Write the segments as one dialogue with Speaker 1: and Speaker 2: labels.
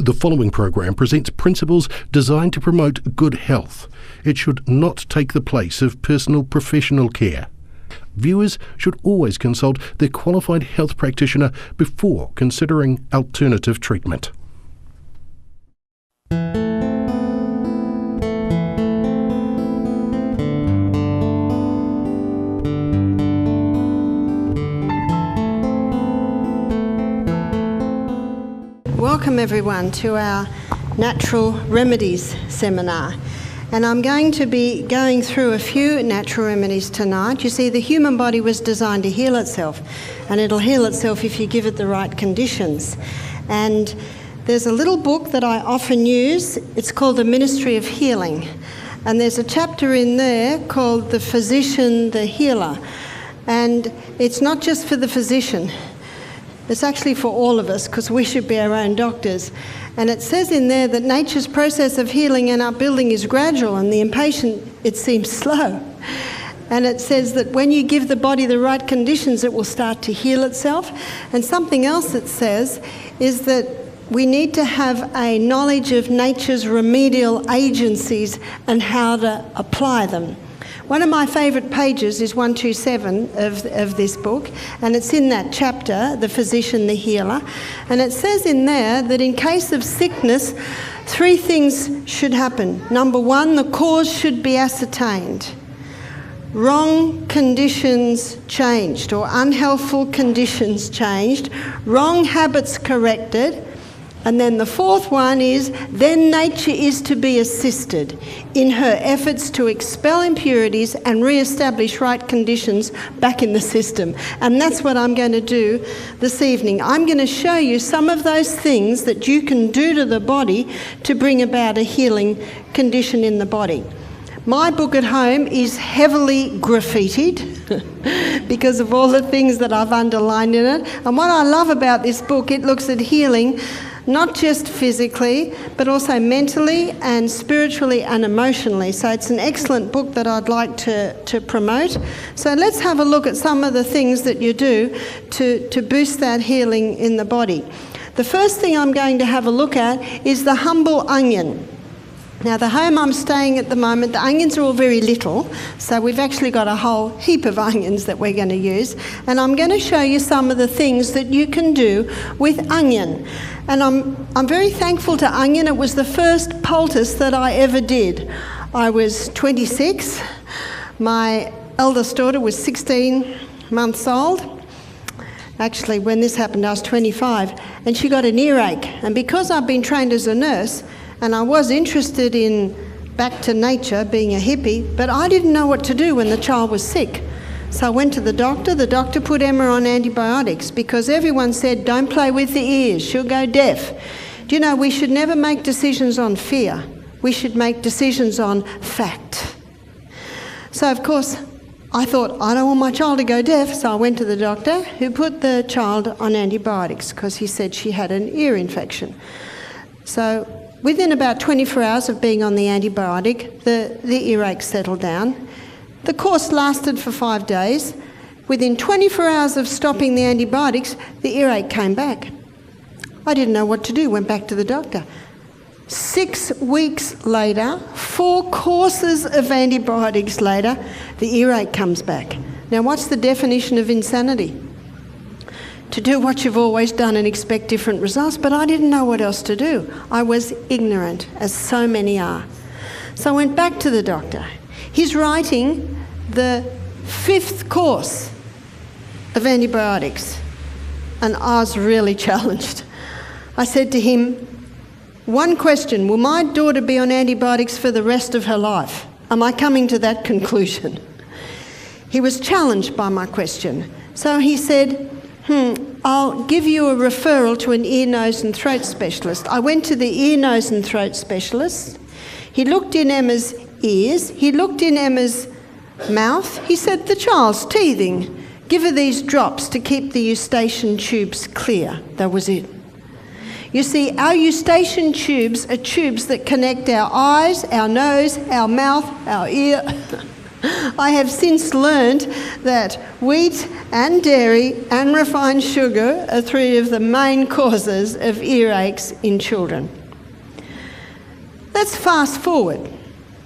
Speaker 1: The following program presents principles designed to promote good health. It should not take the place of personal professional care. Viewers should always consult their qualified health practitioner before considering alternative treatment.
Speaker 2: Welcome everyone to our Natural Remedies seminar, and I'm going to be going through a few natural remedies tonight. You see, the human body was designed to heal itself, and it'll heal itself if you give it the right conditions. And there's a little book that I often use. It's called The Ministry of Healing, and there's a chapter in there called The Physician, the Healer, and it's not just for the physician. It's actually for all of us, because we should be our own doctors. And it says in there that nature's process of healing and upbuilding is gradual, and the impatient, it seems slow. And it says that when you give the body the right conditions, it will start to heal itself. And something else it says is that we need to have a knowledge of nature's remedial agencies and how to apply them. One of my favourite pages is 127 of this book, and it's in that chapter, The Physician, the Healer. And it says in there that in case of sickness, 3 things should happen. Number 1, the cause should be ascertained. Wrong conditions changed, or unhealthful conditions changed. Wrong habits corrected. And then the 4th one is, then nature is to be assisted in her efforts to expel impurities and re-establish right conditions back in the system. And that's what I'm going to do this evening. I'm going to show you some of those things that you can do to the body to bring about a healing condition in the body. My book at home is heavily graffitied because of all the things that I've underlined in it. And what I love about this book, it looks at healing not just physically, but also mentally and spiritually and emotionally. So it's an excellent book that I'd like to promote. So let's have a look at some of the things that you do to boost that healing in the body. The first thing I'm going to have a look at is the humble onion. Now, the home I'm staying at the moment, the onions are all very little, so we've actually got a whole heap of onions that we're going to use. And I'm going to show you some of the things that you can do with onion. And I'm very thankful to onion. It was the first poultice that I ever did. I was 26. My eldest daughter was 16 months old. Actually, when this happened, I was 25. And she got an earache. And because I've been trained as a nurse, and I was interested in back to nature, being a hippie, but I didn't know what to do when the child was sick. So I went to the doctor. The doctor put Emma on antibiotics because everyone said, don't play with the ears, she'll go deaf. Do you know, we should never make decisions on fear. We should make decisions on fact. So, of course, I thought, I don't want my child to go deaf, so I went to the doctor who put the child on antibiotics because he said she had an ear infection. So within about 24 hours of being on the antibiotic, the earache settled down. The course lasted for 5 days. Within 24 hours of stopping the antibiotics, the earache came back. I didn't know what to do, went back to the doctor. 6 weeks later, 4 courses of antibiotics later, the earache comes back. Now, what's the definition of insanity? To do what you've always done and expect different results, but I didn't know what else to do. I was ignorant, as so many are. So I went back to the doctor. He's writing the 5th course of antibiotics, and I was really challenged. I said to him, 1 question, will my daughter be on antibiotics for the rest of her life? Am I coming to that conclusion? He was challenged by my question. So he said, I'll give you a referral to an ear, nose and throat specialist. I went to the ear, nose and throat specialist. He looked in Emma's ears. He looked in Emma's mouth. He said, the child's teething. Give her these drops to keep the eustachian tubes clear. That was it. You see, our eustachian tubes are tubes that connect our eyes, our nose, our mouth, our ear. I have since learned that wheat and dairy and refined sugar are three of the main causes of earaches in children. Let's fast forward.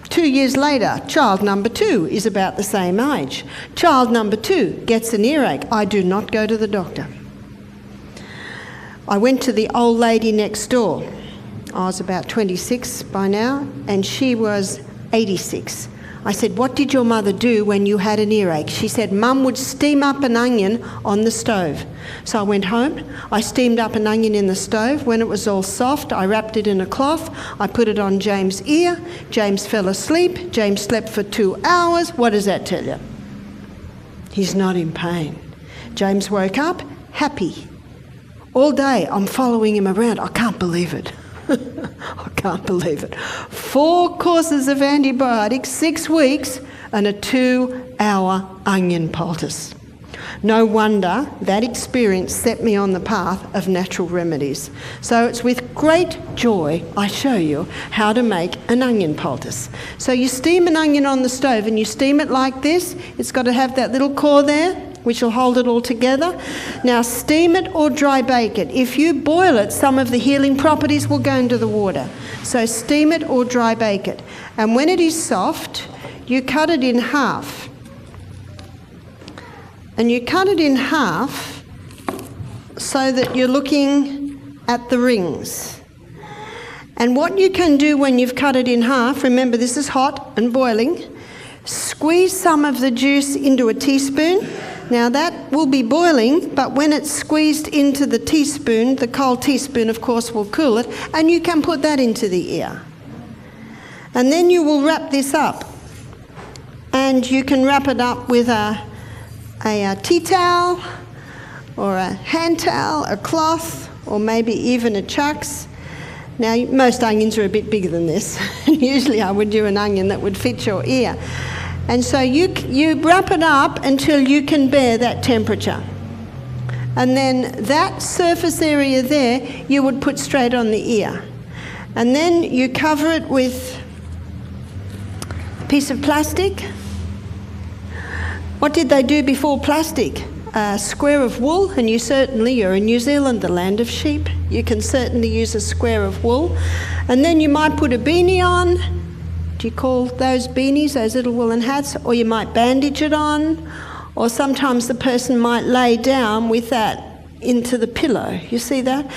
Speaker 2: 2 years later, child number 2 is about the same age. Child number 2 gets an earache. I do not go to the doctor. I went to the old lady next door. I was about 26 by now, and she was 86. I said, "What did your mother do when you had an earache?" She said, "Mum would steam up an onion on the stove." So I went home, I steamed up an onion in the stove. When it was all soft, I wrapped it in a cloth, I put it on James' ear. James fell asleep. James slept for 2 hours. What does that tell you? He's not in pain. James woke up happy. All day I'm following him around. I can't believe it. I can't believe it. 4 courses of antibiotics, 6 weeks, and a 2-hour onion poultice. No wonder that experience set me on the path of natural remedies. So it's with great joy I show you how to make an onion poultice. So you steam an onion on the stove and you steam it like this. It's got to have that little core there, which will hold it all together. Now steam it or dry bake it. If you boil it, some of the healing properties will go into the water. So steam it or dry bake it. And when it is soft, you cut it in half. And you cut it in half so that you're looking at the rings. And what you can do when you've cut it in half, remember this is hot and boiling, squeeze some of the juice into a teaspoon. Now that will be boiling, but when it's squeezed into the teaspoon, the cold teaspoon of course will cool it, and you can put that into the ear. And then you will wrap this up. And you can wrap it up with a tea towel, or a hand towel, a cloth, or maybe even a chucks. Now most onions are a bit bigger than this. Usually I would do an onion that would fit your ear. And so you wrap it up until you can bear that temperature. And then that surface area there, you would put straight on the ear. And then you cover it with a piece of plastic. What did they do before plastic? A square of wool, and you're in New Zealand, the land of sheep. You can certainly use a square of wool. And then you might put a beanie on. Do you call those beanies, those little woolen hats? Or you might bandage it on, or sometimes the person might lay down with that into the pillow. You see that?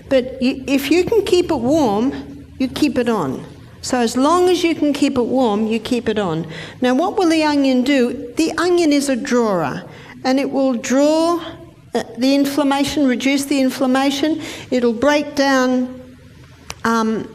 Speaker 2: But if you can keep it warm, you keep it on. So as long as you can keep it warm, you keep it on. Now what will the onion do? The onion is a drawer, and it will draw the inflammation, reduce the inflammation. It'll break down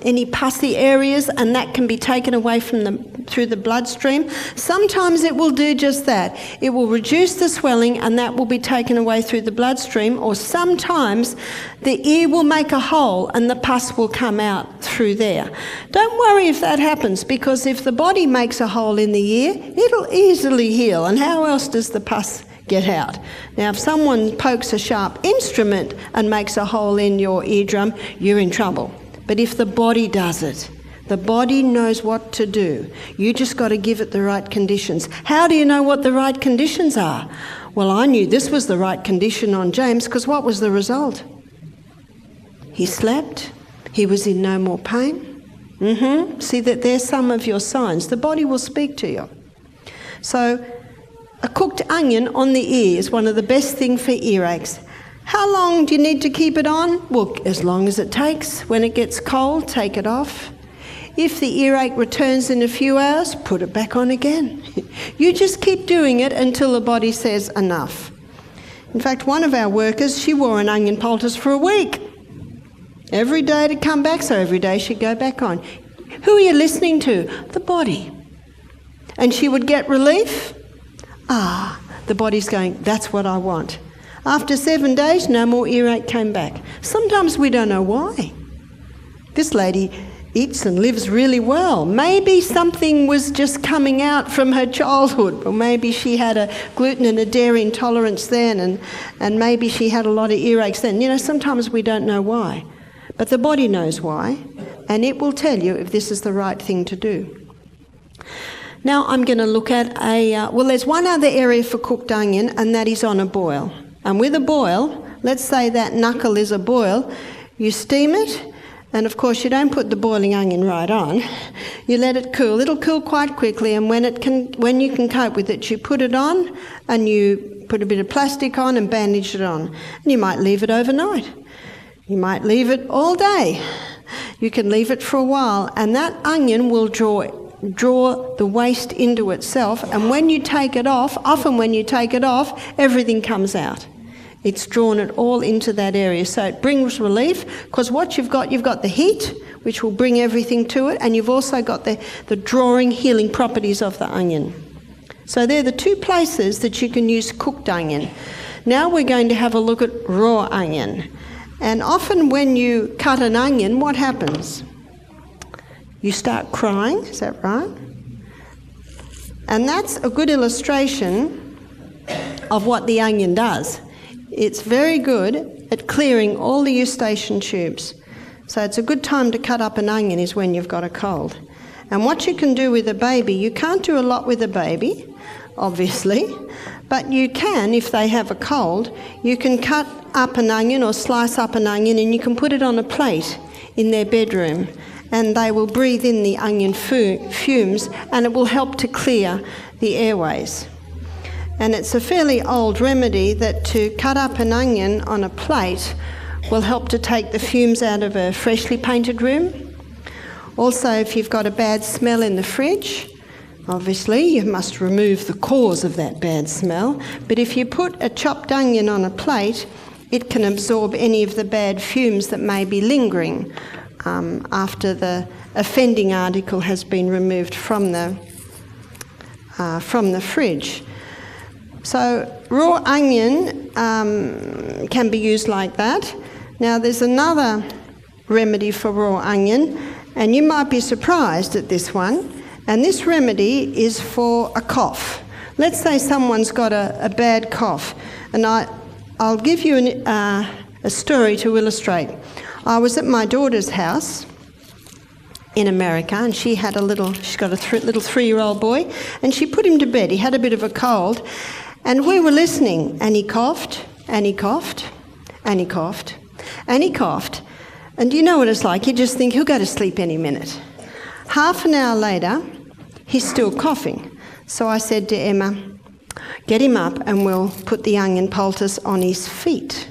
Speaker 2: any pussy areas, and that can be taken away through the bloodstream. Sometimes it will do just that. It will reduce the swelling, and that will be taken away through the bloodstream, or sometimes the ear will make a hole and the pus will come out through there. Don't worry if that happens, because if the body makes a hole in the ear, it'll easily heal. And how else does the pus get out? Now if someone pokes a sharp instrument and makes a hole in your eardrum, you're in trouble. But if the body does it, the body knows what to do. You just got to give it the right conditions. How do you know what the right conditions are? Well, I knew this was the right condition on James, because what was the result? He slept. He was in no more pain. See that there's some of your signs. The body will speak to you. So a cooked onion on the ear is one of the best things for earaches. How long do you need to keep it on? Well, as long as it takes. When it gets cold, take it off. If the earache returns in a few hours, put it back on again. You just keep doing it until the body says enough. In fact, one of our workers, she wore an onion poultice for a week. Every day to come back, so every day she'd go back on. Who are you listening to? The body. And she would get relief. The body's going, that's what I want. After 7 days, no more earache came back. Sometimes we don't know why. This lady eats and lives really well. Maybe something was just coming out from her childhood, or maybe she had a gluten and a dairy intolerance then, and maybe she had a lot of earaches then. You know, sometimes we don't know why. But the body knows why, and it will tell you if this is the right thing to do. Now I'm going to look at there's one other area for cooked onion, and that is on a boil. And with a boil, let's say that knuckle is a boil, you steam it, and of course you don't put the boiling onion right on. You let it cool. It'll cool quite quickly, and when you can cope with it, you put it on, and you put a bit of plastic on and bandage it on. And you might leave it overnight. You might leave it all day. You can leave it for a while, and that onion will draw the waste into itself, and when you take it off, everything comes out. It's drawn it all into that area, so it brings relief, because what you've got the heat, which will bring everything to it, and you've also got the drawing, healing properties of the onion. So they're the two places that you can use cooked onion. Now we're going to have a look at raw onion. And often when you cut an onion, what happens? You start crying, is that right? And that's a good illustration of what the onion does. It's very good at clearing all the eustachian tubes. So it's a good time to cut up an onion is when you've got a cold. And what you can do with a baby, you can't do a lot with a baby, obviously, but you can, if they have a cold, you can cut up an onion or slice up an onion and you can put it on a plate in their bedroom, and they will breathe in the onion fumes, and it will help to clear the airways. And it's a fairly old remedy that to cut up an onion on a plate will help to take the fumes out of a freshly painted room. Also, if you've got a bad smell in the fridge, obviously you must remove the cause of that bad smell, but if you put a chopped onion on a plate, it can absorb any of the bad fumes that may be lingering after the offending article has been removed from the fridge. So raw onion can be used like that. Now there's another remedy for raw onion, and you might be surprised at this one, and this remedy is for a cough. Let's say someone's got a bad cough, and I'll give you a story to illustrate. I was at my daughter's house in America, and she's got a little 3-year-old boy, and she put him to bed. He had a bit of a cold, and we were listening, and he coughed, and he coughed, and he coughed, and he coughed. And you know what it's like, you just think he'll go to sleep any minute. Half an hour later, he's still coughing. So I said to Emma, get him up and we'll put the onion poultice on his feet.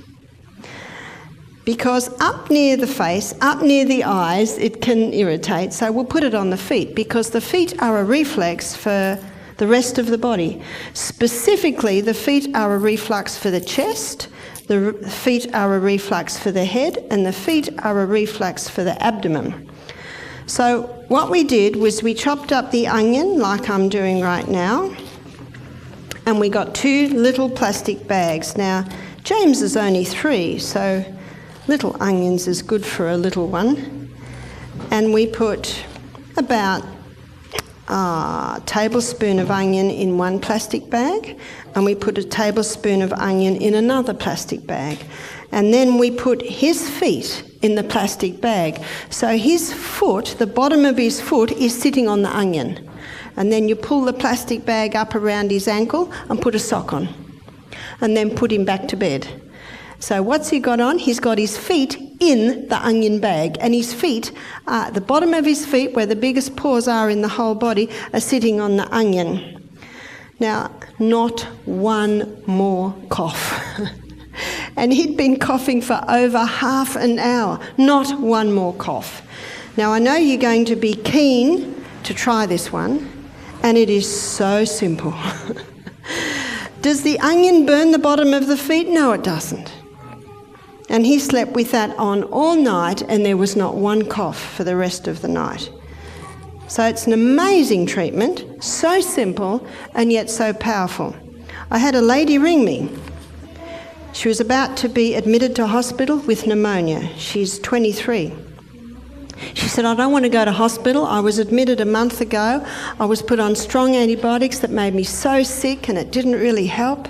Speaker 2: Because up near the face, up near the eyes, it can irritate, so we'll put it on the feet, because the feet are a reflex for the rest of the body. Specifically, the feet are a reflex for the chest, the feet are a reflex for the head, and the feet are a reflex for the abdomen. So what we did was we chopped up the onion, like I'm doing right now, and we got 2 little plastic bags. Now, James is only 3, so little onions is good for a little one. And we put about a tablespoon of onion in one plastic bag, and we put a tablespoon of onion in another plastic bag. And then we put his feet in the plastic bag. So his foot, the bottom of his foot, is sitting on the onion. And then you pull the plastic bag up around his ankle and put a sock on. And then put him back to bed. So what's he got on? He's got his feet in the onion bag, and his feet, the bottom of his feet, where the biggest pores are in the whole body, are sitting on the onion. Now, not one more cough. And he'd been coughing for over half an hour. Not one more cough. Now, I know you're going to be keen to try this one, and it is so simple. Does the onion burn the bottom of the feet? No, it doesn't. And he slept with that on all night, and there was not one cough for the rest of the night. So it's an amazing treatment, so simple and yet so powerful. I had a lady ring me. She was about to be admitted to hospital with pneumonia. She's 23. She said, I don't want to go to hospital. I was admitted a month ago. I was put on strong antibiotics that made me so sick, and it didn't really help.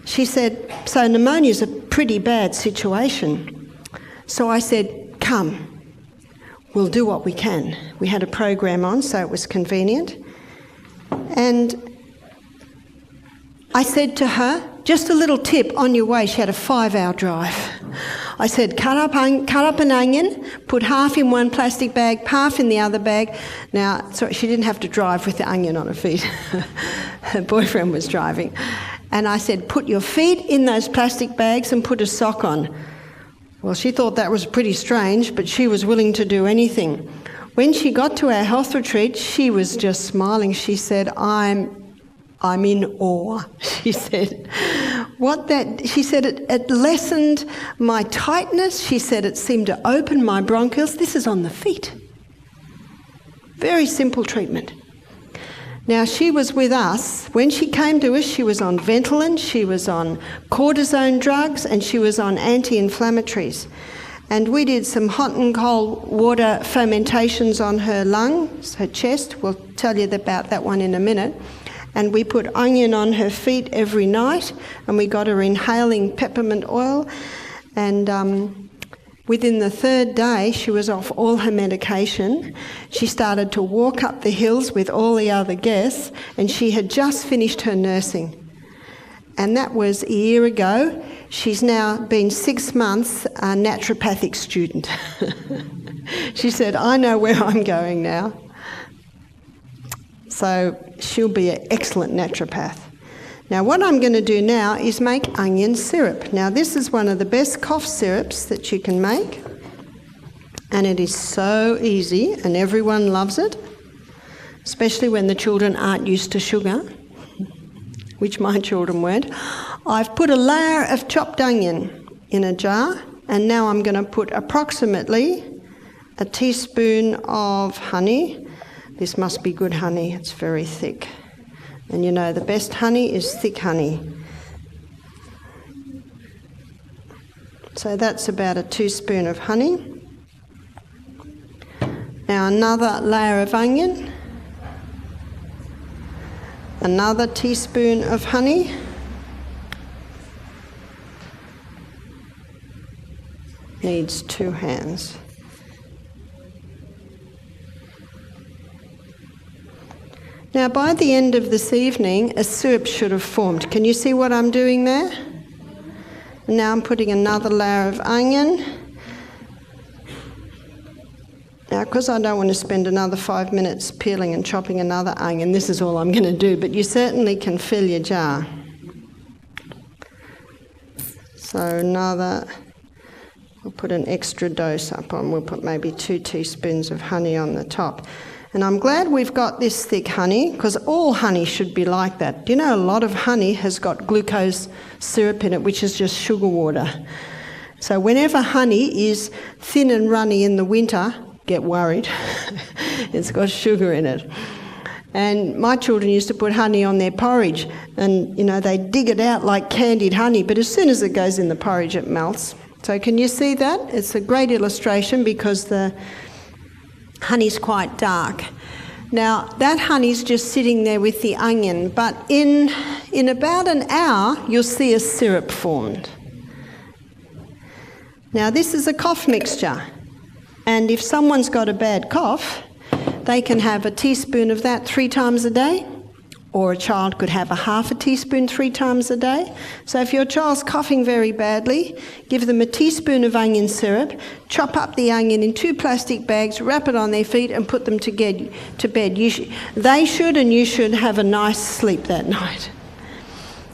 Speaker 2: She said, so pneumonia is a pretty bad situation. So I said, come, we'll do what we can. We had a program on, so it was convenient. And I said to her, just a little tip on your way. She had a 5-hour drive. I said, cut up an onion, put half in one plastic bag, half in the other bag. Now, sorry, she didn't have to drive with the onion on her feet. Her boyfriend was driving. And I said, put your feet in those plastic bags and put a sock on. Well, she thought that was pretty strange, but she was willing to do anything. When she got to our health retreat, she was just smiling. She said, I'm in awe. She said, she said it lessened my tightness. She said it seemed to open my bronchioles. This is on the feet. Very simple treatment. Now, she was with us. When she came to us, she was on Ventolin, she was on cortisone drugs, and she was on anti-inflammatories. And we did some hot and cold water fomentations on her lungs, her chest. We'll tell you about that one in a minute. And we put onion on her feet every night, and we got her inhaling peppermint oil. And within the 3rd day, she was off all her medication. She started to walk up the hills with all the other guests, and she had just finished her nursing. And that was a year ago. She's now been 6 months a naturopathic student. She said, I know where I'm going now. So she'll be an excellent naturopath. Now what I'm going to do now is make onion syrup. Now this is one of the best cough syrups that you can make. And it is so easy and everyone loves it, especially when the children aren't used to sugar, which my children weren't. I've put a layer of chopped onion in a jar, and now I'm going to put approximately a teaspoon of honey. This must be good honey, it's very thick. And you know the best honey is thick honey. So that's about a teaspoon of honey. Now another layer of onion. Another teaspoon of honey. Needs 2 hands. Now by the end of this evening, a syrup should have formed. Can you see what I'm doing there? And now I'm putting another layer of onion. Now, because I don't want to spend another 5 minutes peeling and chopping another onion, this is all I'm going to do, but you certainly can fill your jar. So we'll put an extra dose up on, we'll put maybe 2 teaspoons of honey on the top. And I'm glad we've got this thick honey, because all honey should be like that. Do you know a lot of honey has got glucose syrup in it, which is just sugar water. So whenever honey is thin and runny in the winter, get worried. It's got sugar in it. And my children used to put honey on their porridge, and you know, they dig it out like candied honey, but as soon as it goes in the porridge, it melts. So can you see that? It's a great illustration because the honey's quite dark. Now that honey's just sitting there with the onion, but in about an hour you'll see a syrup formed. Now this is a cough mixture, and if someone's got a bad cough, they can have a teaspoon of that 3 times a day, or a child could have a half a teaspoon 3 times a day. So if your child's coughing very badly, give them a teaspoon of onion syrup, chop up the onion in 2 plastic bags, wrap it on their feet and put them to bed. They should and you should have a nice sleep that night.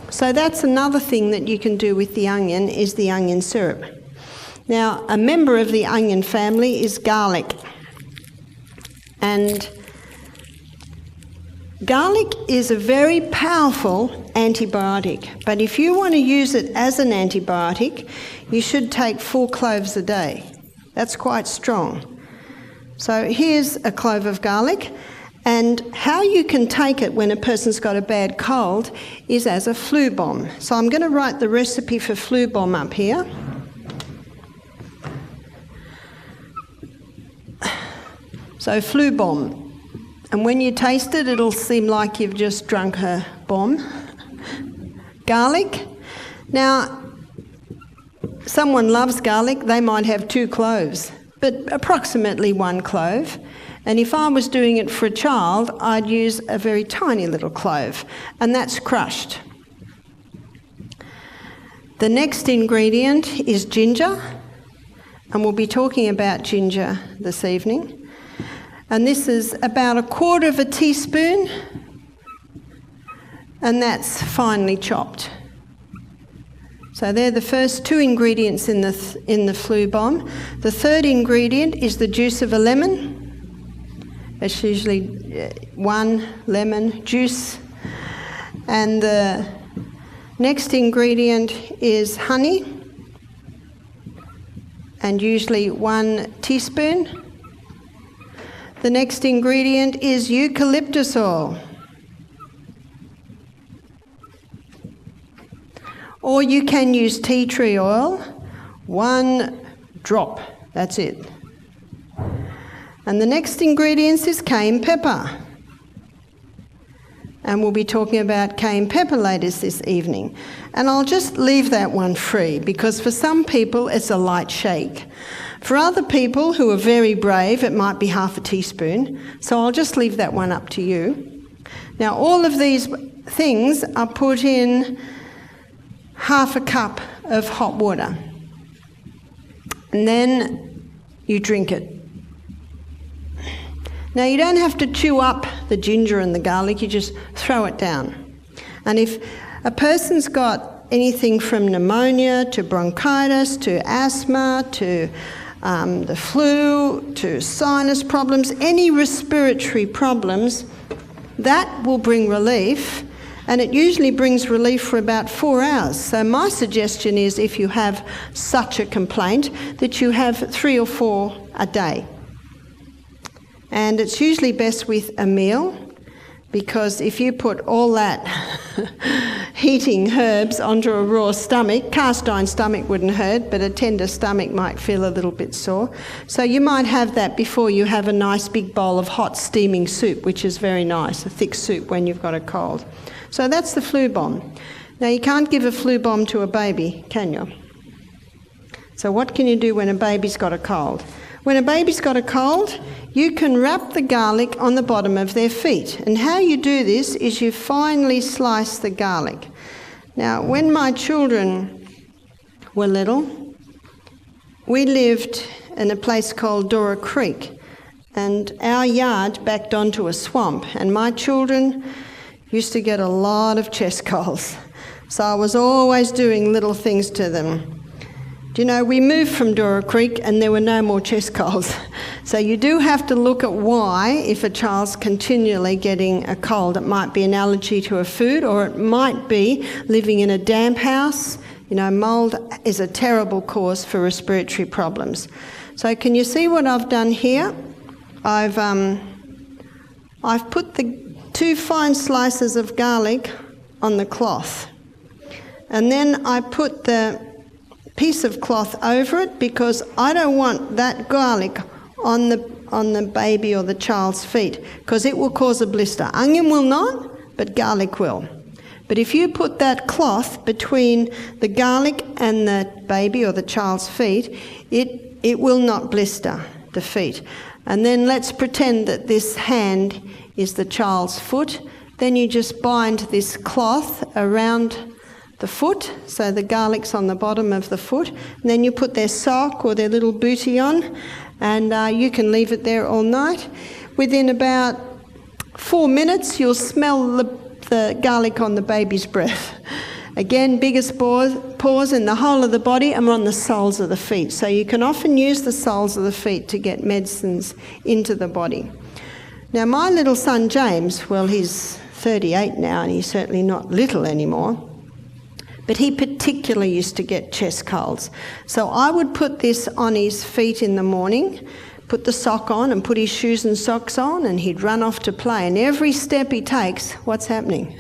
Speaker 2: So that's another thing that you can do with the onion, is the onion syrup. Now, a member of the onion family is garlic. And garlic is a very powerful antibiotic, but if you want to use it as an antibiotic, you should take 4 cloves a day. That's quite strong. So here's a clove of garlic, and how you can take it when a person's got a bad cold is as a flu bomb. So I'm going to write the recipe for flu bomb up here. So flu bomb. And when you taste it, it'll seem like you've just drunk a bomb. Garlic. Now, someone loves garlic, they might have 2 cloves. but approximately 1 clove. And if I was doing it for a child, I'd use a very tiny little clove, and that's crushed. The next ingredient is ginger, and we'll be talking about ginger this evening. And this is about 1/4 teaspoon, and that's finely chopped. So they're the first 2 ingredients in the flu bomb. The third ingredient is the juice of a lemon. It's usually 1 lemon juice. And the next ingredient is honey, and usually 1 teaspoon. The next ingredient is eucalyptus oil. Or you can use tea tree oil, 1 drop, that's it. And the next ingredient is cayenne pepper. And we'll be talking about cayenne pepper later this evening. And I'll just leave that one free, because for some people it's a light shake. For other people who are very brave, it might be 1/2 teaspoon. So I'll just leave that one up to you. Now all of these things are put in 1/2 cup of hot water. And then you drink it. Now you don't have to chew up the ginger and the garlic, you just throw it down. And if a person's got anything from pneumonia to bronchitis to asthma to the flu to sinus problems, any respiratory problems, that will bring relief, and it usually brings relief for about 4 hours. So my suggestion is, if you have such a complaint, that you have 3 or 4 a day. And it's usually best with a meal, because if you put all that heating herbs onto a raw stomach, cast iron stomach wouldn't hurt, but a tender stomach might feel a little bit sore. So you might have that before you have a nice big bowl of hot steaming soup, which is very nice, a thick soup when you've got a cold. So that's the flu bomb. Now you can't give a flu bomb to a baby, can you? So what can you do when a baby's got a cold? When a baby's got a cold, you can wrap the garlic on the bottom of their feet. And how you do this is you finely slice the garlic. Now, when my children were little, we lived in a place called Dora Creek, and our yard backed onto a swamp, and my children used to get a lot of chest colds. So I was always doing little things to them. Do you know, we moved from Dora Creek and there were no more chest colds. So you do have to look at why, if a child's continually getting a cold. It might be an allergy to a food, or it might be living in a damp house. You know, mould is a terrible cause for respiratory problems. So can you see what I've done here? I've put the 2 fine slices of garlic on the cloth. And then I put the piece of cloth over it, because I don't want that garlic on the baby or the child's feet, because it will cause a blister. Onion will not, but garlic will. But if you put that cloth between the garlic and the baby or the child's feet, it will not blister the feet. And then let's pretend that this hand is the child's foot. Then you just bind this cloth around the foot, so the garlic's on the bottom of the foot, and then you put their sock or their little bootie on, and you can leave it there all night. Within about 4 minutes, you'll smell the garlic on the baby's breath. Again, biggest pores in the whole of the body and on the soles of the feet. So you can often use the soles of the feet to get medicines into the body. Now, my little son James, well, he's 38 now, and he's certainly not little anymore. But he particularly used to get chest colds. So I would put this on his feet in the morning, put the sock on and put his shoes and socks on, and he'd run off to play. And every step he takes, what's happening?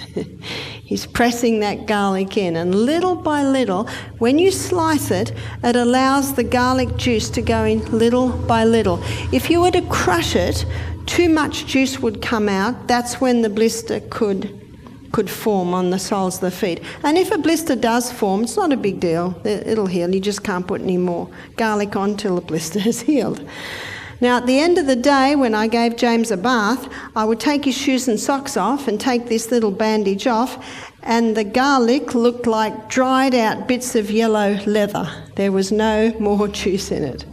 Speaker 2: He's pressing that garlic in. And little by little, when you slice it, it allows the garlic juice to go in little by little. If you were to crush it, too much juice would come out. That's when the blister could could form on the soles of the feet. And if a blister does form, it's not a big deal. It'll heal. You just can't put any more garlic on till the blister is healed. Now, at the end of the day, when I gave James a bath, I would take his shoes and socks off and take this little bandage off, and the garlic looked like dried out bits of yellow leather. There was no more juice in it.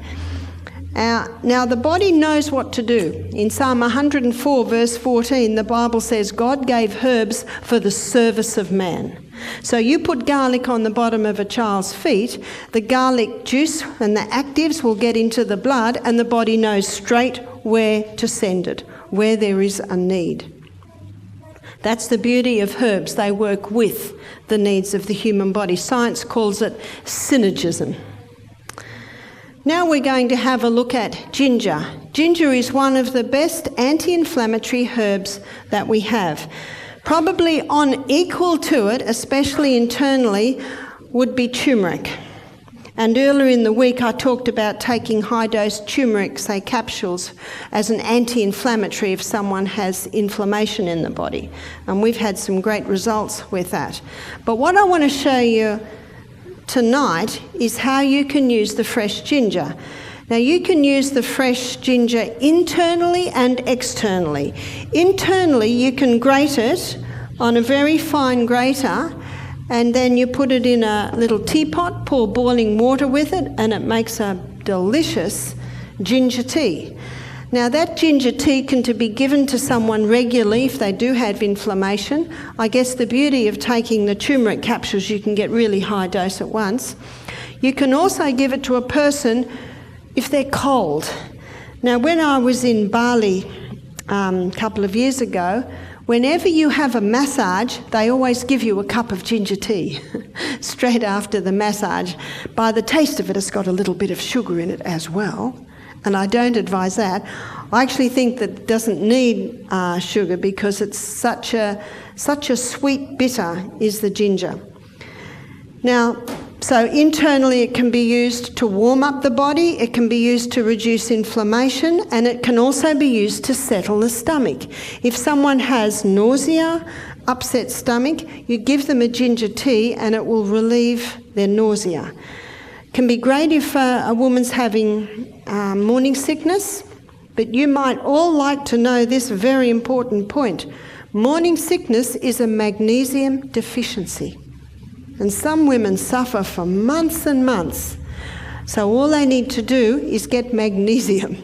Speaker 2: Now, the body knows what to do. In Psalm 104, verse 14, the Bible says, God gave herbs for the service of man. So you put garlic on the bottom of a child's feet, the garlic juice and the actives will get into the blood, and the body knows straight where to send it, where there is a need. That's the beauty of herbs. They work with the needs of the human body. Science calls it synergism. Now we're going to have a look at ginger. Ginger is one of the best anti-inflammatory herbs that we have. Probably on equal to it, especially internally, would be turmeric. And earlier in the week I talked about taking high-dose turmeric, say capsules, as an anti-inflammatory if someone has inflammation in the body. And we've had some great results with that. But what I want to show you tonight is how you can use the fresh ginger. Now, you can use the fresh ginger internally and externally. Internally, you can grate it on a very fine grater, and then you put it in a little teapot, pour boiling water with it, and it makes a delicious ginger tea. Now, that ginger tea can be given to someone regularly if they do have inflammation. I guess the beauty of taking the turmeric capsules, you can get really high dose at once. You can also give it to a person if they're cold. Now, when I was in Bali a couple of years ago, whenever you have a massage, they always give you a cup of ginger tea straight after the massage. By the taste of it, it's got a little bit of sugar in it as well, and I don't advise that. I actually think that it doesn't need sugar because it's such a sweet bitter is the ginger. Now, so internally it can be used to warm up the body, it can be used to reduce inflammation, and it can also be used to settle the stomach. If someone has nausea, upset stomach, you give them a ginger tea and it will relieve their nausea. It can be great if a woman's having morning sickness, but you might all like to know this very important point. Morning sickness is a magnesium deficiency. And some women suffer for months and months. So all they need to do is get magnesium.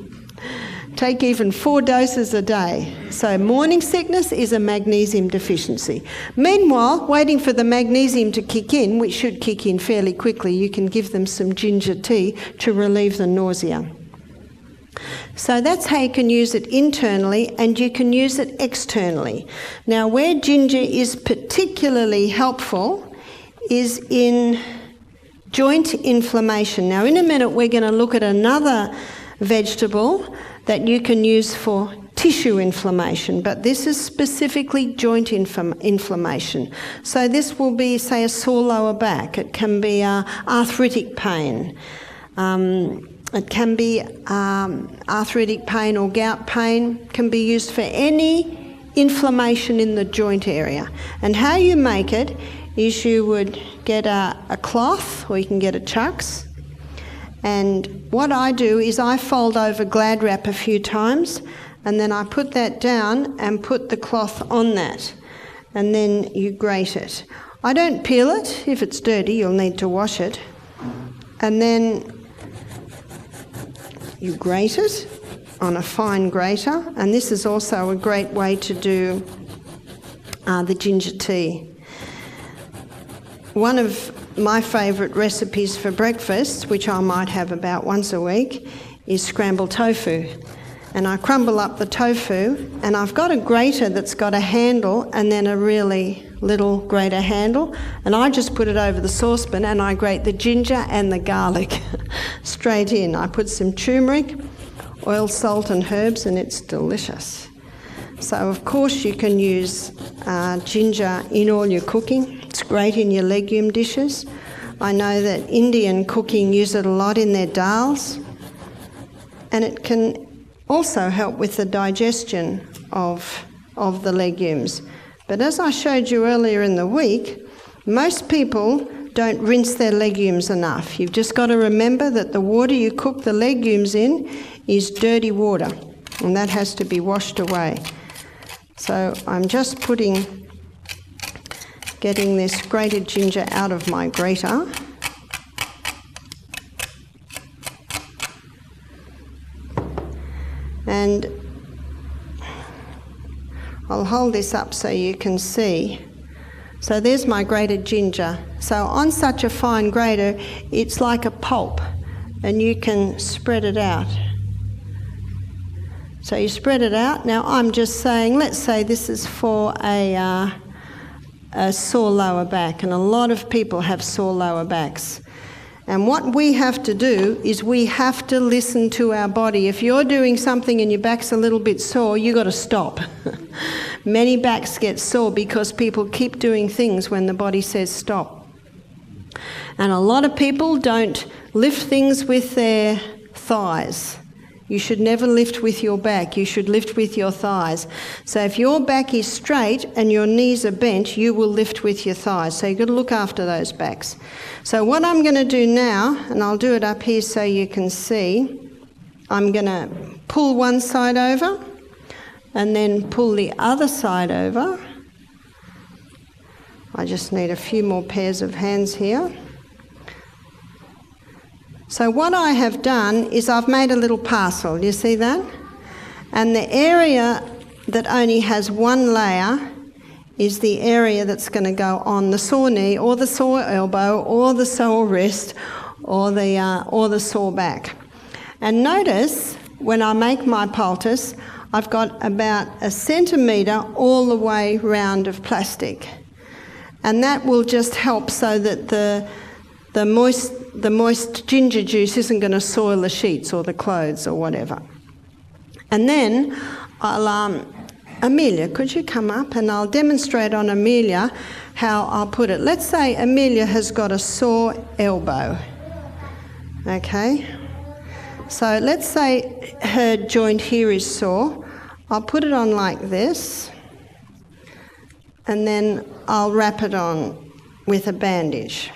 Speaker 2: Take even 4 doses a day. So morning sickness is a magnesium deficiency. Meanwhile, waiting for the magnesium to kick in, which should kick in fairly quickly, you can give them some ginger tea to relieve the nausea. So that's how you can use it internally, and you can use it externally. Now, where ginger is particularly helpful is in joint inflammation. Now, in a minute, we're going to look at another vegetable that you can use for tissue inflammation, but this is specifically joint inflammation. So this will be, say, a sore lower back. It can be arthritic pain. It can be arthritic pain or gout pain. It can be used for any inflammation in the joint area. And how you make it is you would get a cloth, or you can get a chucks, and what I do is I fold over Glad wrap a few times, and then I put that down and put the cloth on that, and then you grate it. I don't peel it. If it's dirty, you'll need to wash it, and then you grate it on a fine grater, and this is also a great way to do the ginger tea. One of my favourite recipes for breakfast, which I might have about once a week, is scrambled tofu. And I crumble up the tofu, and I've got a grater that's got a handle and then a really little grater handle, and I just put it over the saucepan and I grate the ginger and the garlic straight in. I put some turmeric, oil, salt and herbs, and it's delicious. So of course you can use ginger in all your cooking. It's great in your legume dishes. I know that Indian cooking use it a lot in their dals, and it can also help with the digestion of the legumes. But as I showed you earlier in the week, most people don't rinse their legumes enough. You've just got to remember that the water you cook the legumes in is dirty water, and that has to be washed away. So I'm just getting this grated ginger out of my grater. And I'll hold this up so you can see. So there's my grated ginger. So on such a fine grater, it's like a pulp, and you can spread it out. So you spread it out. Now I'm just saying, let's say this is for a sore lower back, and a lot of people have sore lower backs. And what we have to do is we have to listen to our body. If you're doing something and your back's a little bit sore, you've got to stop. Many backs get sore because people keep doing things when the body says stop. And a lot of people don't lift things with their thighs. You should never lift with your back. You should lift with your thighs. So if your back is straight and your knees are bent, you will lift with your thighs. So you've got to look after those backs. So what I'm going to do now, and I'll do it up here so you can see, I'm going to pull one side over and then pull the other side over. I just need a few more pairs of hands here. So what I have done is I've made a little parcel, you see that? And the area that only has one layer is the area that's going to go on the sore knee or the sore elbow or the sore wrist or the sore back. And notice when I make my poultice, I've got about 1 centimetre all the way round of plastic. And that will just help so that the moist ginger juice isn't going to soil the sheets or the clothes or whatever. And then Amelia, could you come up, and I'll demonstrate on Amelia how I'll put it. Let's say Amelia has got a sore elbow. Okay? So let's say her joint here is sore. I'll put it on like this, and then I'll wrap it on with a bandage.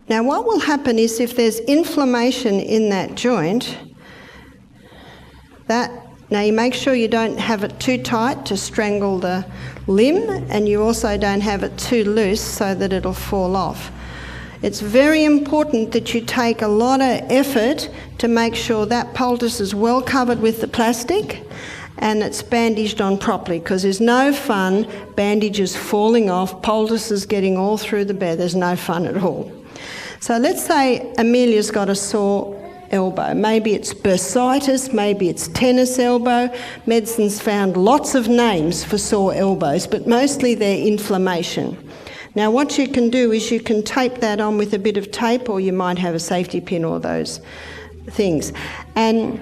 Speaker 2: Now what will happen is if there's inflammation in that joint, now you make sure you don't have it too tight to strangle the limb, and you also don't have it too loose so that it'll fall off. It's very important that you take a lot of effort to make sure that poultice is well covered with the plastic and it's bandaged on properly, because there's no fun bandages falling off, poultices getting all through the bed. There's no fun at all. So let's say Amelia's got a sore elbow. Maybe it's bursitis, maybe it's tennis elbow. Medicine's found lots of names for sore elbows, but mostly they're inflammation. Now what you can do is you can tape that on with a bit of tape, or you might have a safety pin or those things, and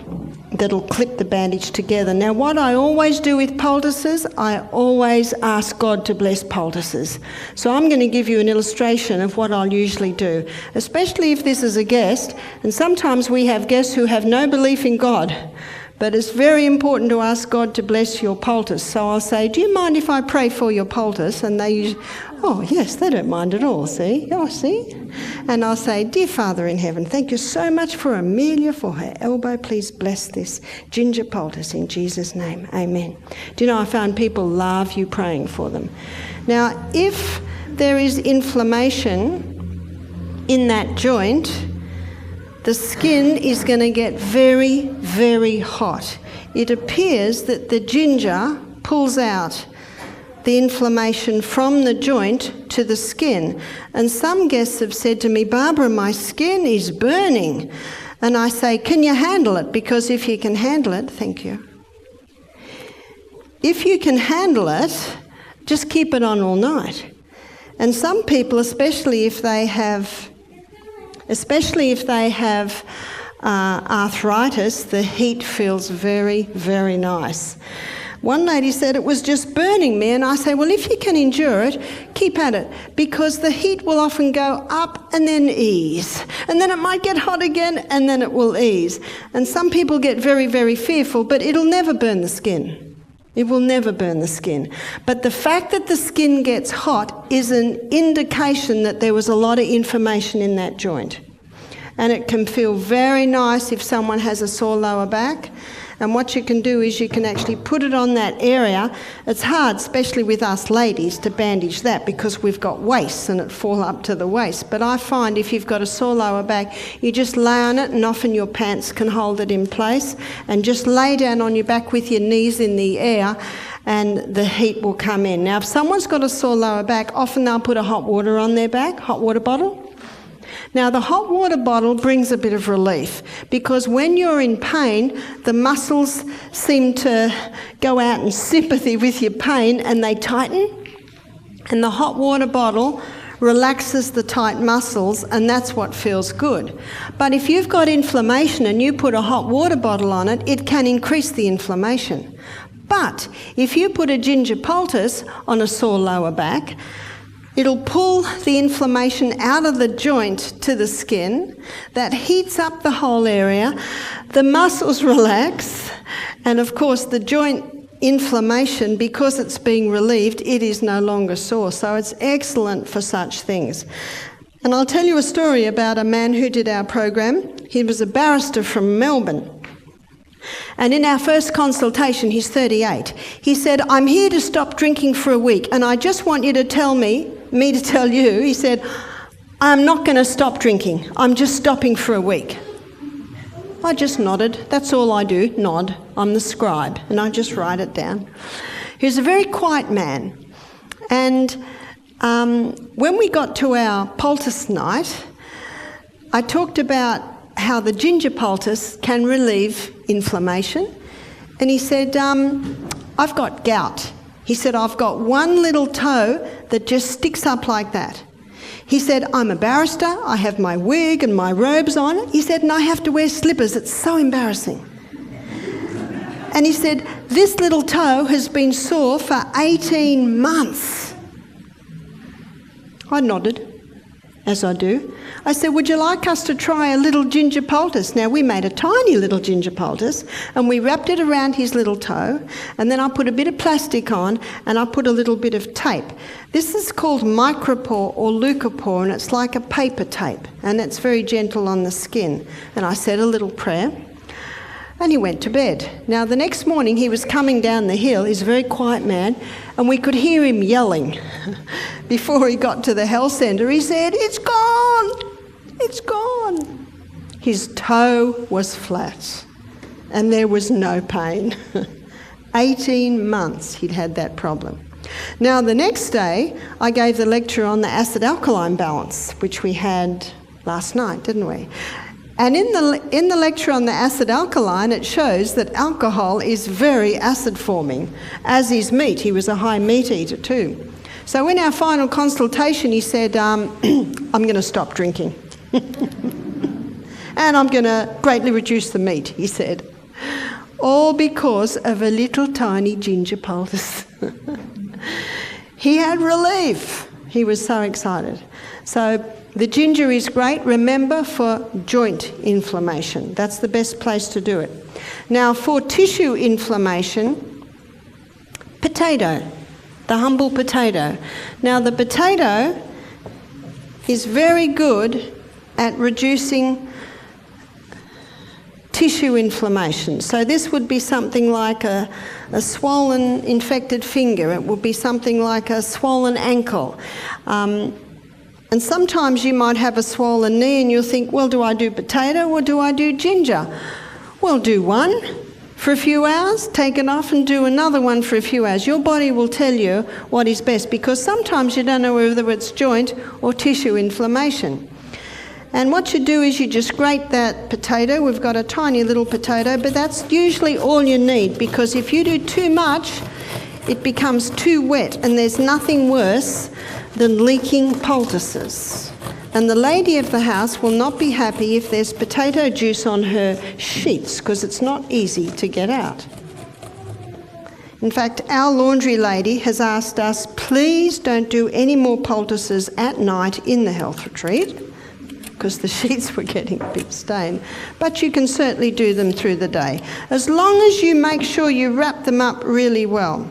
Speaker 2: that'll clip the bandage together. Now what I always do with poultices, I always ask God to bless poultices. So I'm going to give you an illustration of what I'll usually do, especially if this is a guest, and sometimes we have guests who have no belief in God. But it's very important to ask God to bless your poultice. So I'll say, do you mind if I pray for your poultice? And they usually, oh yes, they don't mind at all, see? Oh, see? And I'll say, dear Father in heaven, thank you so much for Amelia, for her elbow. Please bless this ginger poultice in Jesus' name. Amen. Do you know, I found people love you praying for them. Now, if there is inflammation in that joint, the skin is going to get very, very hot. It appears that the ginger pulls out the inflammation from the joint to the skin. And some guests have said to me, Barbara, my skin is burning. And I say, can you handle it? Because if you can handle it, thank you. If you can handle it, just keep it on all night. And some people, especially if they have arthritis, the heat feels very, very nice. One lady said it was just burning me, and I say, well, if you can endure it, keep at it, because the heat will often go up and then ease, and then it might get hot again and then it will ease. And some people get very, very fearful, but it'll never burn the skin. It will never burn the skin. But the fact that the skin gets hot is an indication that there was a lot of inflammation in that joint. And it can feel very nice if someone has a sore lower back. And what you can do is you can actually put it on that area. It's hard, especially with us ladies, to bandage that because we've got waists and it fall up to the waist. But I find if you've got a sore lower back, you just lay on it, and often your pants can hold it in place, and just lay down on your back with your knees in the air, and the heat will come in. Now, if someone's got a sore lower back, often they'll put a hot water on their back, hot water bottle. Now, the hot water bottle brings a bit of relief, because when you're in pain, the muscles seem to go out in sympathy with your pain and they tighten. And the hot water bottle relaxes the tight muscles, and that's what feels good. But if you've got inflammation and you put a hot water bottle on it, it can increase the inflammation. But if you put a ginger poultice on a sore lower back, it'll pull the inflammation out of the joint to the skin. That heats up the whole area. The muscles relax. And of course, the joint inflammation, because it's being relieved, it is no longer sore. So it's excellent for such things. And I'll tell you a story about a man who did our program. He was a barrister from Melbourne. And in our first consultation, he's 38, he said, I'm here to stop drinking for a week, and I just want you to tell me to tell you, he said, I'm not going to stop drinking. I'm just stopping for a week. I just nodded. That's all I do, nod. I'm the scribe, and I just write it down. He was a very quiet man. And when we got to our poultice night, I talked about how the ginger poultice can relieve inflammation. And he said, I've got gout. He said, I've got one little toe that just sticks up like that. He said, I'm a barrister, I have my wig and my robes on. He said, and I have to wear slippers. It's so embarrassing. And he said, this little toe has been sore for 18 months. I nodded, as I do. I said, would you like us to try a little ginger poultice? Now, we made a tiny little ginger poultice, and we wrapped it around his little toe, and then I put a bit of plastic on, and I put a little bit of tape. This is called micropore or leucopore, and it's like a paper tape, and it's very gentle on the skin. And I said a little prayer, and he went to bed. Now, the next morning, he was coming down the hill. He's a very quiet man, and we could hear him yelling. Before he got to the health centre, he said, it's gone! It's gone. His toe was flat, and there was no pain. 18 months he'd had that problem. Now, the next day, I gave the lecture on the acid-alkaline balance, which we had last night, didn't we? And in the lecture on the acid-alkaline, it shows that alcohol is very acid-forming, as is meat. He was a high meat eater too. So in our final consultation, he said, I'm going to stop drinking. And I'm going to greatly reduce the meat, he said. All because of a little tiny ginger poultice. He had relief. He was so excited. So the ginger is great, remember, for joint inflammation. That's the best place to do it. Now, for tissue inflammation, potato, the humble potato. Now, the potato is very good at reducing tissue inflammation. So this would be something like a swollen, infected finger. It would be something like a swollen ankle. And sometimes you might have a swollen knee and you'll think, well, do I do potato or do I do ginger? Well, do one for a few hours, take it off and do another one for a few hours. Your body will tell you what is best, because sometimes you don't know whether it's joint or tissue inflammation. And what you do is you just grate that potato. We've got a tiny little potato, but that's usually all you need, because if you do too much, it becomes too wet, and there's nothing worse than leaking poultices. And the lady of the house will not be happy if there's potato juice on her sheets, because it's not easy to get out. In fact, our laundry lady has asked us, please don't do any more poultices at night in the health retreat, because the sheets were getting a bit stained. But you can certainly do them through the day, as long as you make sure you wrap them up really well.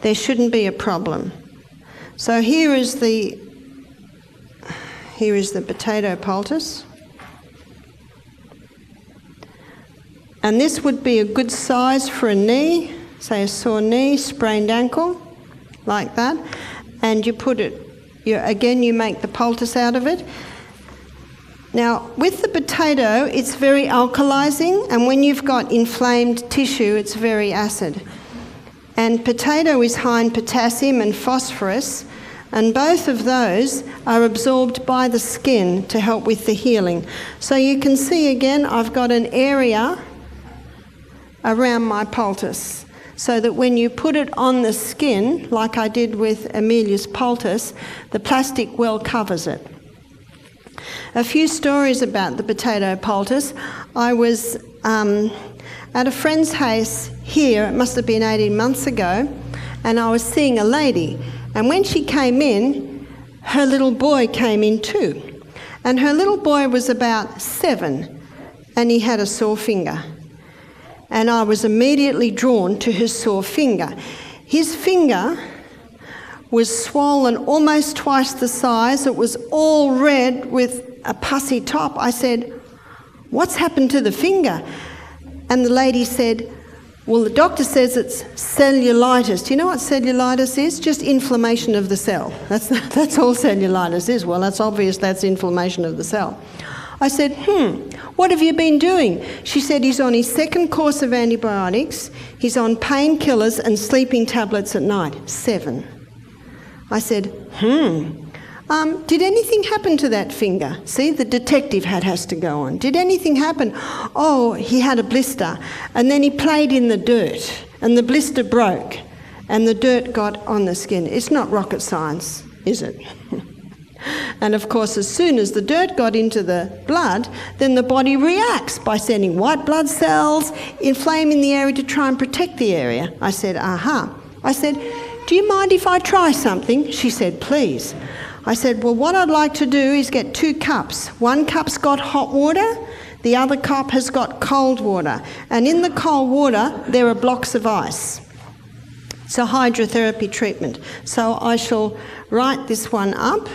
Speaker 2: There shouldn't be a problem. So here is the potato poultice. And this would be a good size for a knee, say a sore knee, sprained ankle, like that. And you put it, you make the poultice out of it. Now, with the potato, it's very alkalizing, and when you've got inflamed tissue, it's very acid. And potato is high in potassium and phosphorus, and both of those are absorbed by the skin to help with the healing. So you can see again, I've got an area around my poultice, so that when you put it on the skin, like I did with Amelia's poultice, the plastic well covers it. A few stories about the potato poultice. I was at a friend's house here, it must have been 18 months ago, and I was seeing a lady, and when she came in, her little boy came in too. And her little boy was about 7, and he had a sore finger. And I was immediately drawn to his sore finger. His finger was swollen almost twice the size. It was all red with a pussy top. I said, "What's happened to the finger?" And the lady said, "Well, the doctor says it's cellulitis." Do you know what cellulitis is? Just inflammation of the cell. That's all cellulitis is. Well, that's obvious, that's inflammation of the cell. I said, what have you been doing? She said he's on his 2nd course of antibiotics, he's on painkillers and sleeping tablets at night. 7. I said, did anything happen to that finger? See, the detective hat has to go on. Did anything happen? Oh, he had a blister, and then he played in the dirt, and the blister broke, and the dirt got on the skin. It's not rocket science, is it? And of course, as soon as the dirt got into the blood, then the body reacts by sending white blood cells, inflaming the area to try and protect the area. I said, aha. I said, do you mind if I try something? She said, please. I said, well, what I'd like to do is get 2 cups. One cup's got hot water, the other cup has got cold water. And in the cold water, there are blocks of ice. It's a hydrotherapy treatment. So I shall write this one up.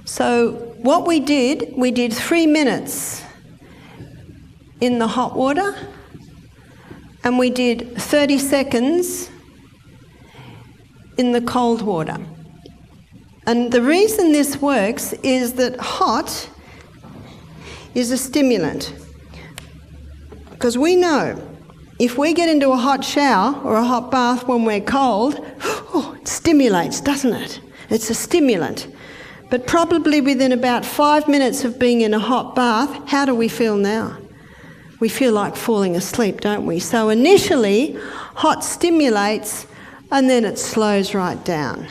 Speaker 2: So what we did 3 minutes in the hot water, and we did 30 seconds in the cold water. And the reason this works is that hot is a stimulant. Because we know if we get into a hot shower or a hot bath when we're cold, it stimulates, doesn't it? It's a stimulant. But probably within about 5 minutes of being in a hot bath, how do we feel now? We feel like falling asleep, don't we? So initially, hot stimulates, and then it slows right down.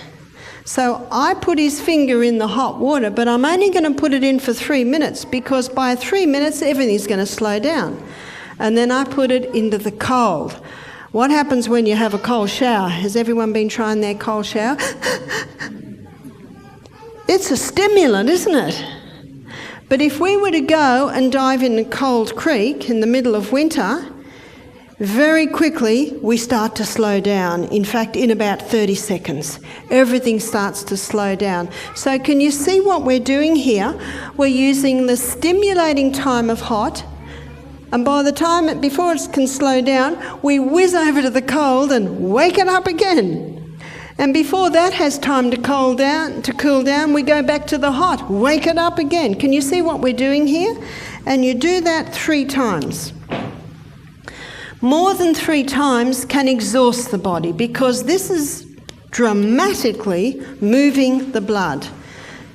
Speaker 2: So I put his finger in the hot water, but I'm only going to put it in for 3 minutes, because by 3 minutes, everything's going to slow down. And then I put it into the cold. What happens when you have a cold shower? Has everyone been trying their cold shower? It's a stimulant, isn't it? But if we were to go and dive in a cold creek in the middle of winter, very quickly we start to slow down. In fact, in about 30 seconds, everything starts to slow down. So can you see what we're doing here? We're using the stimulating time of hot, and by the time before it can slow down, we whiz over to the cold and wake it up again. And before that has time to cool down, we go back to the hot, wake it up again. Can you see what we're doing here? And you do that 3 times. More than 3 times can exhaust the body, because this is dramatically moving the blood.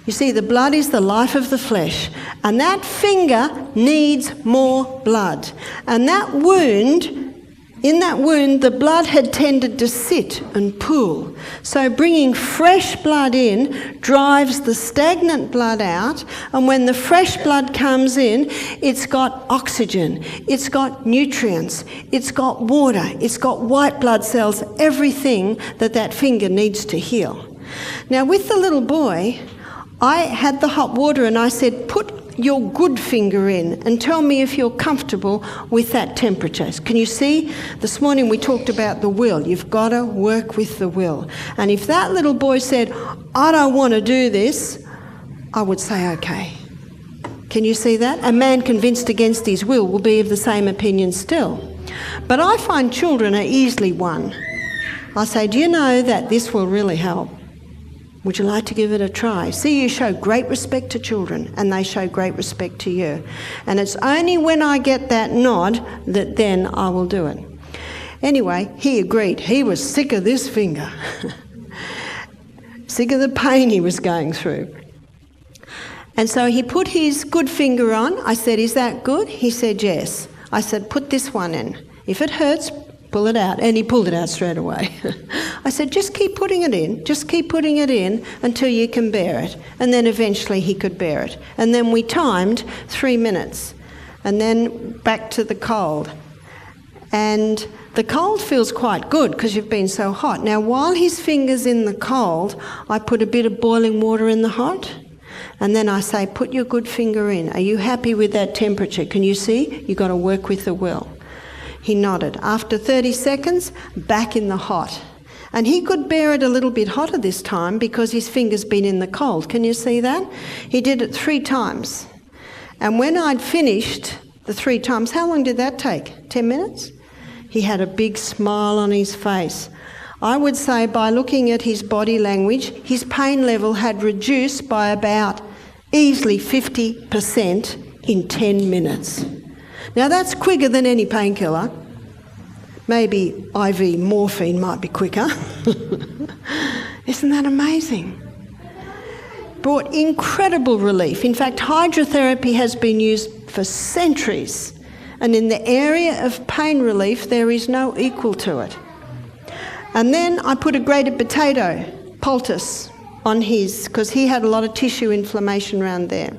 Speaker 2: You see, the blood is the life of the flesh, and that finger needs more blood. And that wound In that wound, the blood had tended to sit and pool. So bringing fresh blood in drives the stagnant blood out, and when the fresh blood comes in, it's got oxygen, it's got nutrients, it's got water, it's got white blood cells, everything that finger needs to heal. Now with the little boy, I had the hot water and I said, put your good finger in and tell me if you're comfortable with that temperature. Can you see? This morning we talked about the will. You've got to work with the will. And if that little boy said, I don't want to do this, I would say, okay. Can you see that? A man convinced against his will be of the same opinion still. But I find children are easily won. I say, do you know that this will really help? Would you like to give it a try? See, you show great respect to children and they show great respect to you. And it's only when I get that nod that then I will do it. Anyway, he agreed. He was sick of this finger. Sick of the pain he was going through. And so he put his good finger on. I said, is that good? He said, yes. I said, put this one in. If it hurts, pull it out. And he pulled it out straight away. I said, just keep putting it in. Just keep putting it in until you can bear it. And then eventually he could bear it. And then we timed 3 minutes. And then back to the cold. And the cold feels quite good because you've been so hot. Now, while his finger's in the cold, I put a bit of boiling water in the hot. And then I say, put your good finger in. Are you happy with that temperature? Can you see? You've got to work with the will. He nodded. After 30 seconds, back in the hot. And he could bear it a little bit hotter this time because his finger's been in the cold. Can you see that? He did it 3 times. And when I'd finished the 3 times, how long did that take? 10 minutes? He had a big smile on his face. I would say by looking at his body language, his pain level had reduced by about easily 50% in 10 minutes. Now that's quicker than any painkiller. Maybe IV morphine might be quicker. Isn't that amazing? Brought incredible relief. In fact, hydrotherapy has been used for centuries. And in the area of pain relief, there is no equal to it. And then I put a grated potato poultice on his, because he had a lot of tissue inflammation around there.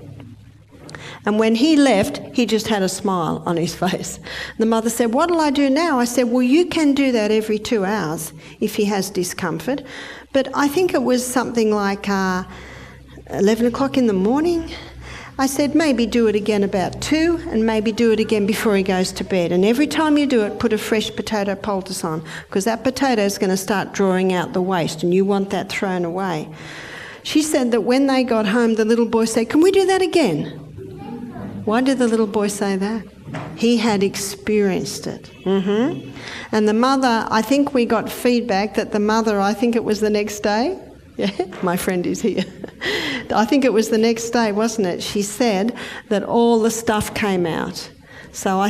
Speaker 2: And when he left, he just had a smile on his face. The mother said, what'll I do now? I said, well, you can do that every 2 hours if he has discomfort. But I think it was something like 11 o'clock in the morning. I said, maybe do it again about 2 and maybe do it again before he goes to bed. And every time you do it, put a fresh potato poultice on, because that potato is going to start drawing out the waste and you want that thrown away. She said that when they got home, the little boy said, can we do that again? Why did the little boy say that? He had experienced it. And the mother, I think we got feedback that the mother, I think it was the next day. Yeah, my friend is here. I think it was the next day, wasn't it? She said that all the stuff came out. So I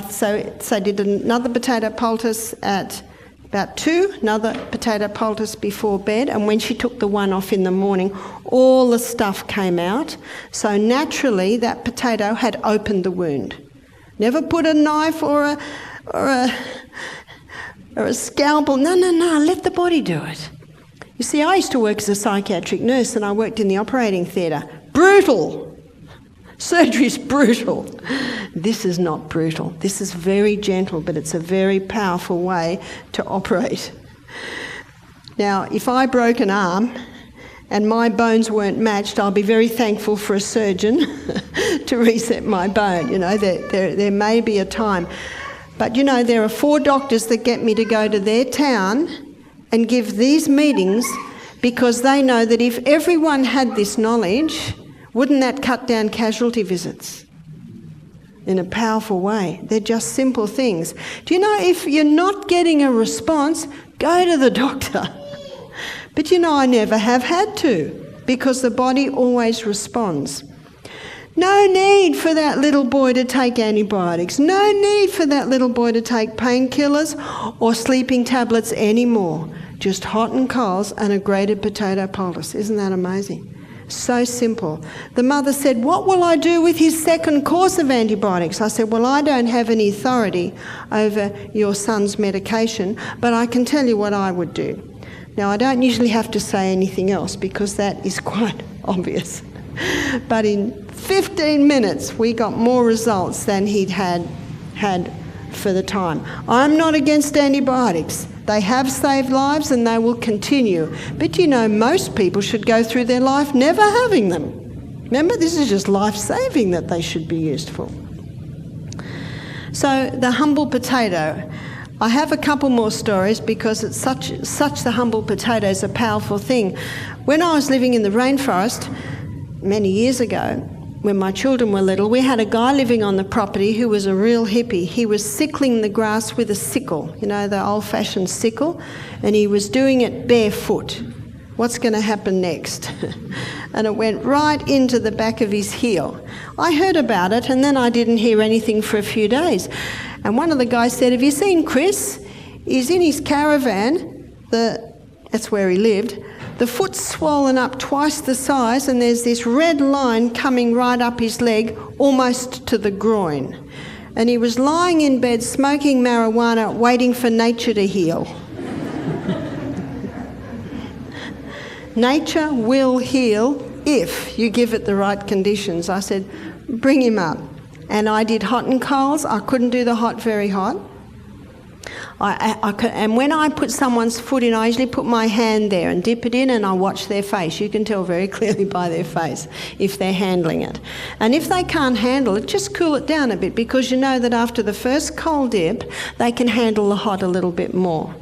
Speaker 2: did another potato poultice at about 2, another potato poultice before bed, and when she took the one off in the morning, all the stuff came out. So naturally, that potato had opened the wound. Never put a knife or a scalpel. No, let the body do it. You see, I used to work as a psychiatric nurse and I worked in the operating theatre. Brutal. Surgery's brutal. This is not brutal. This is very gentle, but it's a very powerful way to operate. Now, if I broke an arm and my bones weren't matched, I'll be very thankful for a surgeon to reset my bone. You know, there may be a time. But, you know, there are 4 doctors that get me to go to their town and give these meetings because they know that if everyone had this knowledge, wouldn't that cut down casualty visits in a powerful way? They're just simple things. Do you know, if you're not getting a response, go to the doctor. But you know, I never have had to because the body always responds. No need for that little boy to take antibiotics. No need for that little boy to take painkillers or sleeping tablets anymore. Just hot and coals and a grated potato poultice. Isn't that amazing? So simple. The mother said, what will I do with his second course of antibiotics? I said, well, I don't have any authority over your son's medication, but I can tell you what I would do. Now, I don't usually have to say anything else because that is quite obvious. But in 15 minutes, we got more results than he'd had for the time. I'm not against antibiotics. They have saved lives and they will continue. But you know, most people should go through their life never having them. Remember, this is just life-saving that they should be used for. So the humble potato. I have a couple more stories because it's such the humble potato is a powerful thing. When I was living in the rainforest many years ago, when my children were little, we had a guy living on the property who was a real hippie. He was sickling the grass with a sickle, you know, the old-fashioned sickle, and he was doing it barefoot. What's going to happen next? And it went right into the back of his heel. I heard about it, and then I didn't hear anything for a few days. And one of the guys said, have you seen Chris? He's in his caravan, that's where he lived. The foot's swollen up twice the size and there's this red line coming right up his leg, almost to the groin. And he was lying in bed smoking marijuana, waiting for nature to heal. Nature will heal if you give it the right conditions. I said, bring him up. And I did hot and colds. I couldn't do the hot very hot. And when I put someone's foot in, I usually put my hand there and dip it in and I watch their face. You can tell very clearly by their face if they're handling it. And if they can't handle it, just cool it down a bit because you know that after the first cold dip, they can handle the hot a little bit more.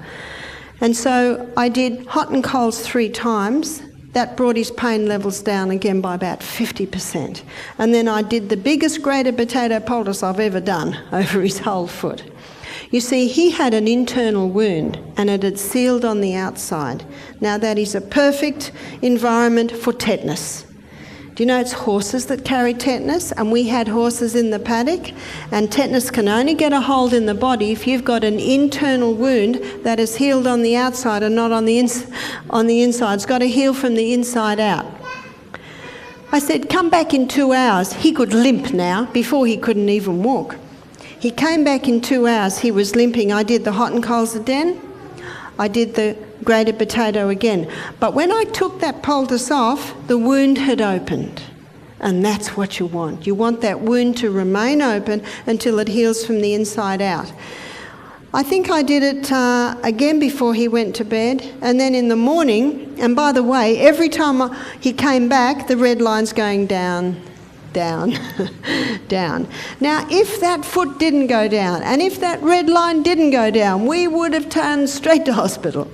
Speaker 2: And so I did hot and colds 3 times. That brought his pain levels down again by about 50%. And then I did the biggest grated potato poultice I've ever done over his whole foot. You see, he had an internal wound and it had sealed on the outside. Now that is a perfect environment for tetanus. Do you know it's horses that carry tetanus? And we had horses in the paddock, and tetanus can only get a hold in the body if you've got an internal wound that is healed on the outside and not on the inside. It's got to heal from the inside out. I said, come back in 2 hours. He could limp now. Before he couldn't even walk. He came back in 2 hours. He was limping. I did the hot and colds again. I did the grated potato again. But when I took that poultice off, the wound had opened. And that's what you want. You want that wound to remain open until it heals from the inside out. I think I did it again before he went to bed. And then in the morning, and by the way, every time he came back, the red line's going down, down, down. Now, if that foot didn't go down, and if that red line didn't go down, we would have turned straight to hospital.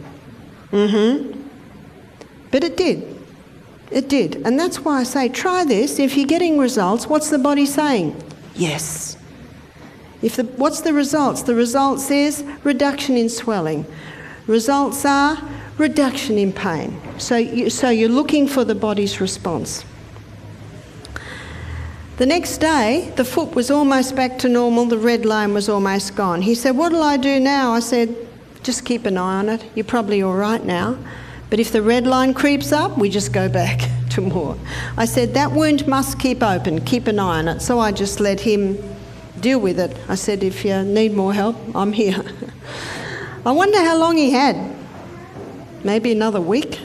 Speaker 2: But it did. It did. And that's why I say, try this. If you're getting results, what's the body saying? Yes. What's the results? The results is reduction in swelling. Results are reduction in pain. So you're looking for the body's response. The next day, the foot was almost back to normal. The red line was almost gone. He said, what'll I do now? I said, just keep an eye on it. You're probably all right now. But if the red line creeps up, we just go back to more. I said, that wound must keep open. Keep an eye on it. So I just let him deal with it. I said, if you need more help, I'm here. I wonder how long he had. Maybe another week.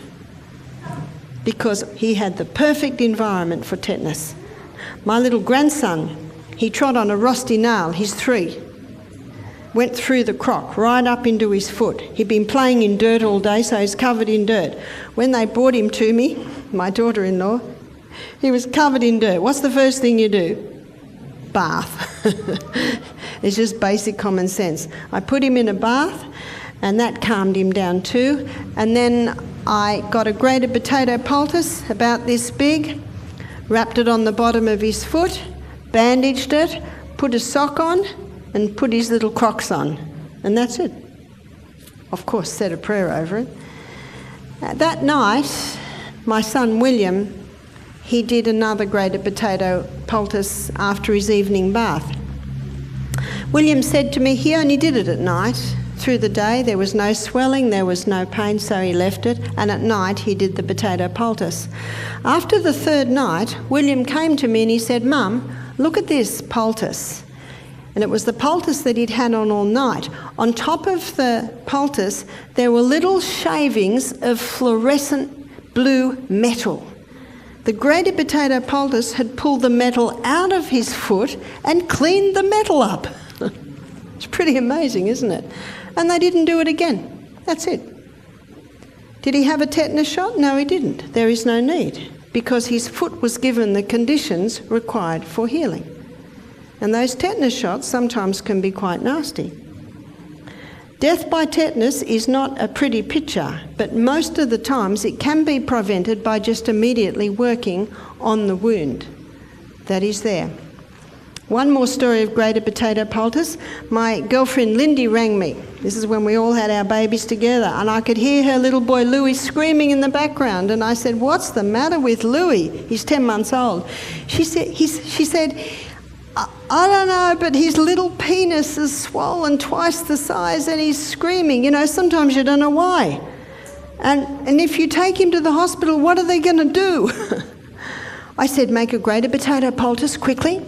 Speaker 2: Because he had the perfect environment for tetanus. My little grandson, he trod on a rusty nail. He's 3. Went through the crock, right up into his foot. He'd been playing in dirt all day, so he's covered in dirt. When they brought him to me, my daughter-in-law, he was covered in dirt. What's the first thing you do? Bath. It's just basic common sense. I put him in a bath, and that calmed him down too. And then I got a grated potato poultice about this big, wrapped it on the bottom of his foot, bandaged it, put a sock on, and put his little Crocs on. And that's it. Of course, said a prayer over it. That night, my son William, he did another grated potato poultice after his evening bath. William said to me, he only did it at night. Through the day there was no swelling, there was no pain, so he left it, and at night he did the potato poultice. After the third night, William came to me and he said, "Mum, look at this poultice." And it was the poultice that he'd had on all night. On top of the poultice, there were little shavings of fluorescent blue metal. The grated potato poultice had pulled the metal out of his foot and cleaned the metal up. It's pretty amazing, isn't it? And they didn't do it again. That's it. Did he have a tetanus shot? No, he didn't. There is no need, because his foot was given the conditions required for healing. And those tetanus shots sometimes can be quite nasty. Death by tetanus is not a pretty picture, but most of the times it can be prevented by just immediately working on the wound that is there. One more story of grated potato poultice. My girlfriend Lindy rang me. This is when we all had our babies together, and I could hear her little boy Louis screaming in the background, and I said, "What's the matter with Louis? He's 10 months old." She said, "I don't know, but his little penis is swollen twice the size and he's screaming. You know, sometimes you don't know why. And if you take him to the hospital, what are they going to do?" I said, "Make a grated potato poultice quickly."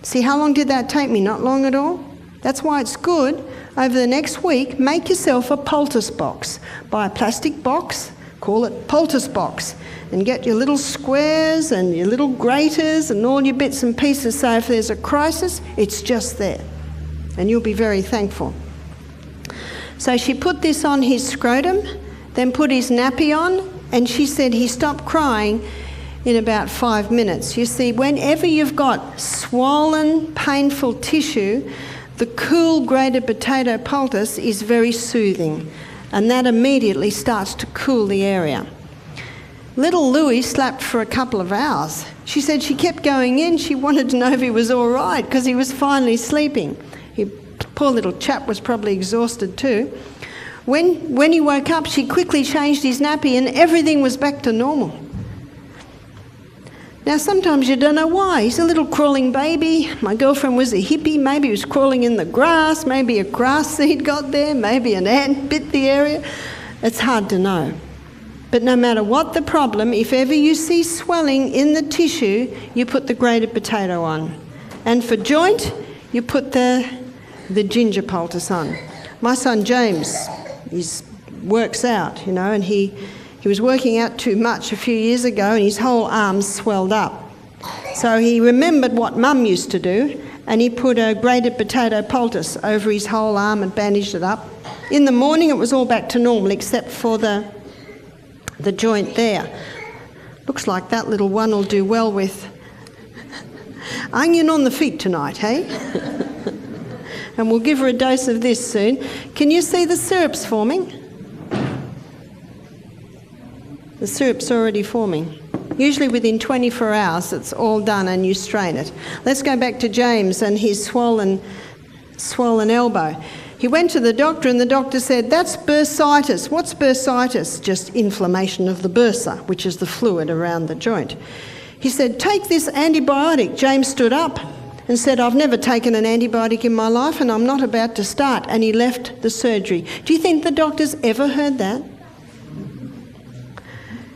Speaker 2: See, how long did that take me? Not long at all. That's why it's good. Over the next week, make yourself a poultice box. Buy a plastic box, call it poultice box, and get your little squares and your little graters and all your bits and pieces, so if there's a crisis, it's just there. And you'll be very thankful. So she put this on his scrotum, then put his nappy on, and she said he stopped crying in about 5 minutes. You see, whenever you've got swollen, painful tissue, the cool grated potato poultice is very soothing, and that immediately starts to cool the area. Little Louis slept for a couple of hours. She said she kept going in. She wanted to know if he was all right, because he was finally sleeping. Poor little chap was probably exhausted too. When he woke up, she quickly changed his nappy and everything was back to normal. Now, sometimes you don't know why. He's a little crawling baby. My girlfriend was a hippie. Maybe he was crawling in the grass. Maybe a grass seed got there. Maybe an ant bit the area. It's hard to know. But no matter what the problem, if ever you see swelling in the tissue, you put the grated potato on. And for joint, you put the ginger poultice on. My son James, he works out, you know, and he was working out too much a few years ago and his whole arm swelled up. So he remembered what Mum used to do, and he put a grated potato poultice over his whole arm and bandaged it up. In the morning it was all back to normal except for the joint there. Looks like that little one will do well with onion on the feet tonight, hey? And we'll give her a dose of this soon. Can you see the syrups forming? The syrup's already forming. Usually within 24 hours it's all done and you strain it. Let's go back to James and his swollen elbow. He went to the doctor and the doctor said, "That's bursitis." What's bursitis? Just inflammation of the bursa, which is the fluid around the joint. He said, "Take this antibiotic." James stood up and said, "I've never taken an antibiotic in my life and I'm not about to start." And he left the surgery. Do you think the doctors ever heard that?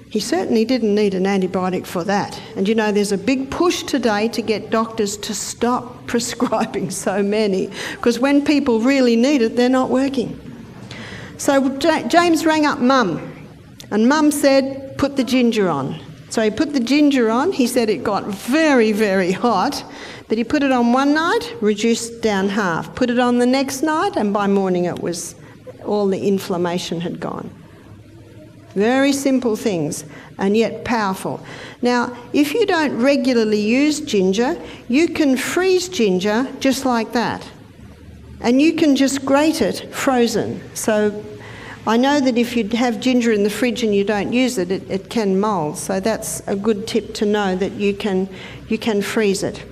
Speaker 2: He certainly didn't need an antibiotic for that. And you know, there's a big push today to get doctors to stop prescribing so many, because when people really need it, they're not working. So James rang up Mum, and Mum said, "Put the ginger on." So he put the ginger on. He said it got very, very hot, but he put it on one night, reduced down half. Put it on the next night, and by morning it was all the inflammation had gone. Very simple things, and yet powerful. Now, if you don't regularly use ginger, you can freeze ginger just like that. And you can just grate it frozen. So I know that if you have ginger in the fridge and you don't use it, it can mould. So that's a good tip to know, that you can freeze it.